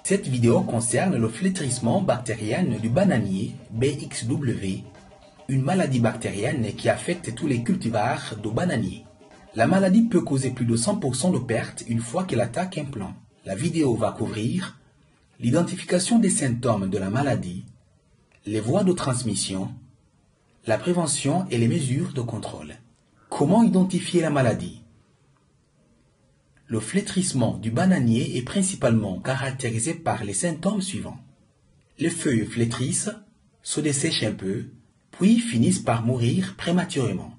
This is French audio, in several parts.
Cette vidéo concerne le flétrissement bactérien du bananier BXW, une maladie bactérienne qui affecte tous les cultivars de bananiers. La maladie peut causer plus de 100% de pertes une fois qu'elle attaque un plant. La vidéo va couvrir l'identification des symptômes de la maladie, les voies de transmission, la prévention et les mesures de contrôle. Comment identifier la maladie? Le flétrissement du bananier est principalement caractérisé par les symptômes suivants. Les feuilles flétrissent, se dessèchent un peu, puis finissent par mourir prématurément.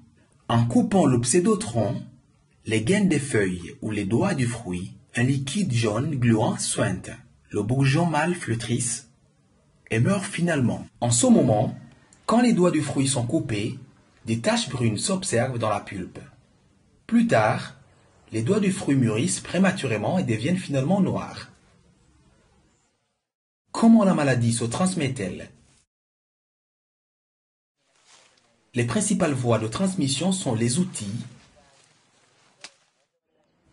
En coupant le pséudotron, les gaines des feuilles ou les doigts du fruit, un liquide jaune gluant suinte. Le bourgeon mâle flétrisse et meurt finalement. En ce moment, quand les doigts du fruit sont coupés, des taches brunes s'observent dans la pulpe. Plus tard, les doigts du fruit mûrissent prématurément et deviennent finalement noirs. Comment la maladie se transmet-elle? Les principales voies de transmission sont les outils,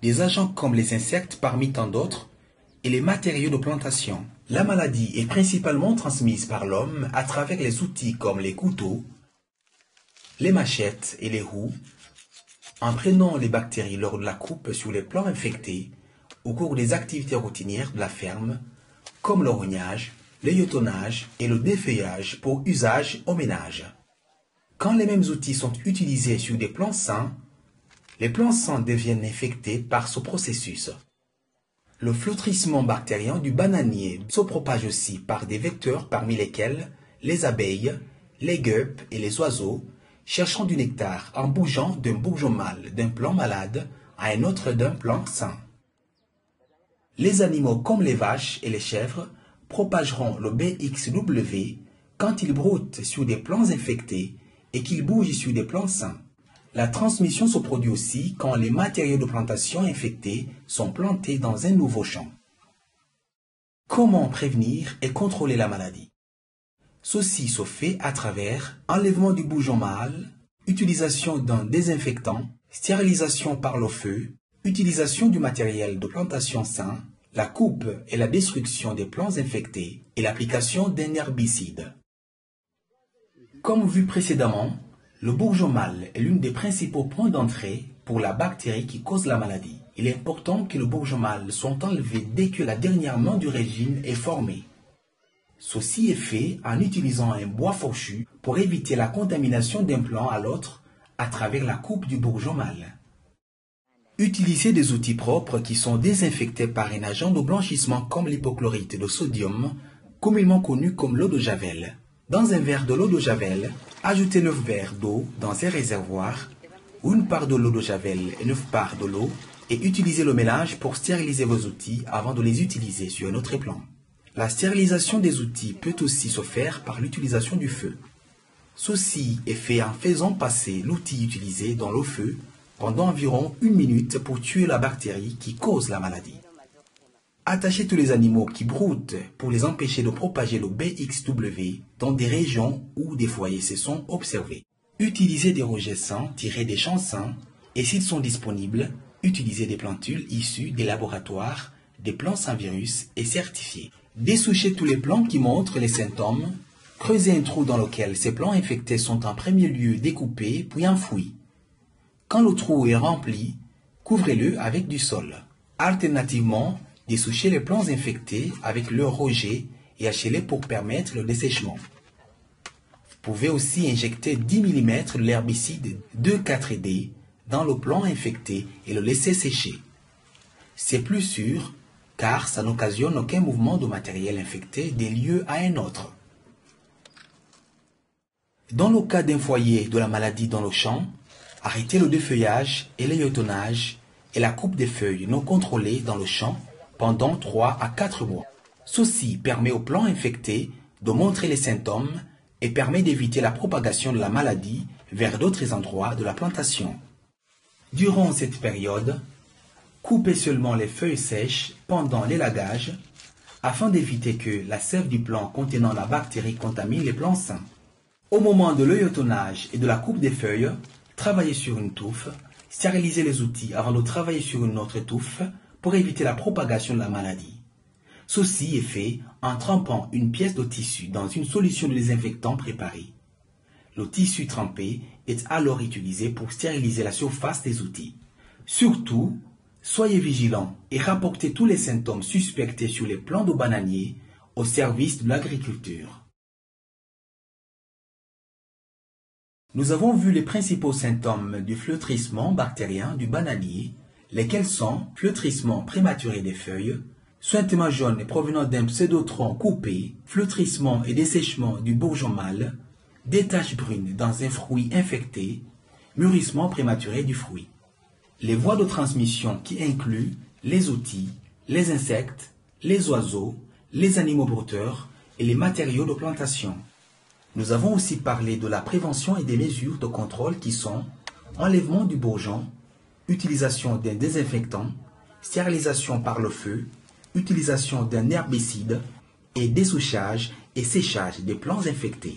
des agents comme les insectes parmi tant d'autres, et les matériaux de plantation. La maladie est principalement transmise par l'homme à travers les outils comme les couteaux, les machettes et les roues, en prenant les bactéries lors de la coupe sur les plants infectés au cours des activités routinières de la ferme, comme le rognage, l'œillotonnage et le défeuillage pour usage au ménage. Quand les mêmes outils sont utilisés sur des plants sains, les plants sains deviennent infectés par ce processus. Le flétrissement bactérien du bananier se propage aussi par des vecteurs parmi lesquels les abeilles, les guêpes et les oiseaux, cherchant du nectar en bougeant d'un bourgeon mâle d'un plant malade à un autre d'un plant sain. Les animaux comme les vaches et les chèvres propageront le BXW quand ils broutent sur des plants infectés et qu'ils bougent sur des plants sains. La transmission se produit aussi quand les matériaux de plantation infectés sont plantés dans un nouveau champ. Comment prévenir et contrôler la maladie? Ceci se fait à travers enlèvement du bourgeon mâle, utilisation d'un désinfectant, stérilisation par le feu, utilisation du matériel de plantation sain, la coupe et la destruction des plants infectés et l'application d'un herbicide. Comme vu précédemment, le bourgeon mâle est l'une des principaux points d'entrée pour la bactérie qui cause la maladie. Il est important que le bourgeon mâle soit enlevé dès que la dernière main du régime est formée. Ceci est fait en utilisant un bois fourchu pour éviter la contamination d'un plant à l'autre à travers la coupe du bourgeon mâle. Utilisez des outils propres qui sont désinfectés par un agent de blanchissement comme l'hypochlorite de sodium, communément connu comme l'eau de Javel. Dans un verre de l'eau de Javel, ajoutez 9 verres d'eau dans un réservoir, une part de l'eau de Javel et 9 parts de l'eau, et utilisez le mélange pour stériliser vos outils avant de les utiliser sur un autre plant. La stérilisation des outils peut aussi se faire par l'utilisation du feu. Ceci est fait en faisant passer l'outil utilisé dans le feu pendant environ 1 minute pour tuer la bactérie qui cause la maladie. Attachez tous les animaux qui broutent pour les empêcher de propager le BXW dans des régions où des foyers se sont observés. Utilisez des rejets sains tirés des champs sains et s'ils sont disponibles, utilisez des plantules issues des laboratoires, des plants sans virus et certifiés. Dessouchez tous les plants qui montrent les symptômes. Creusez un trou dans lequel ces plants infectés sont en premier lieu découpés puis enfouis. Quand le trou est rempli, couvrez-le avec du sol. Alternativement, dessouchez les plants infectés avec leur rejet et hachez-les pour permettre le dessèchement. Vous pouvez aussi injecter 10 mm de l'herbicide 2,4-D dans le plant infecté et le laisser sécher. C'est plus sûr car ça n'occasionne aucun mouvement de matériel infecté d'un lieu à un autre. Dans le cas d'un foyer de la maladie dans le champ, arrêtez le défeuillage et l'œillotonnage et la coupe des feuilles non contrôlées dans le champ pendant 3 à 4 mois. Ceci permet aux plants infectés de montrer les symptômes et permet d'éviter la propagation de la maladie vers d'autres endroits de la plantation. Durant cette période, coupez seulement les feuilles sèches pendant l'élagage afin d'éviter que la sève du plant contenant la bactérie contamine les plants sains. Au moment de l'œillotonnage et de la coupe des feuilles, travaillez sur une touffe, stérilisez les outils avant de travailler sur une autre touffe pour éviter la propagation de la maladie. Ceci est fait en trempant une pièce de tissu dans une solution de désinfectant préparée. Le tissu trempé est alors utilisé pour stériliser la surface des outils. Surtout, soyez vigilants et rapportez tous les symptômes suspectés sur les plants de bananier au service de l'agriculture. Nous avons vu les principaux symptômes du flétrissement bactérien du bananier, lesquels sont flétrissement prématuré des feuilles, suintement jaune provenant d'un pseudotronc coupé, flétrissement et dessèchement du bourgeon mâle, des taches brunes dans un fruit infecté, mûrissement prématuré du fruit. Les voies de transmission qui incluent les outils, les insectes, les oiseaux, les animaux brouteurs et les matériaux de plantation. Nous avons aussi parlé de la prévention et des mesures de contrôle qui sont enlèvement du bourgeon, utilisation d'un désinfectant, stérilisation par le feu, utilisation d'un herbicide et dessouchage et séchage des plants infectés.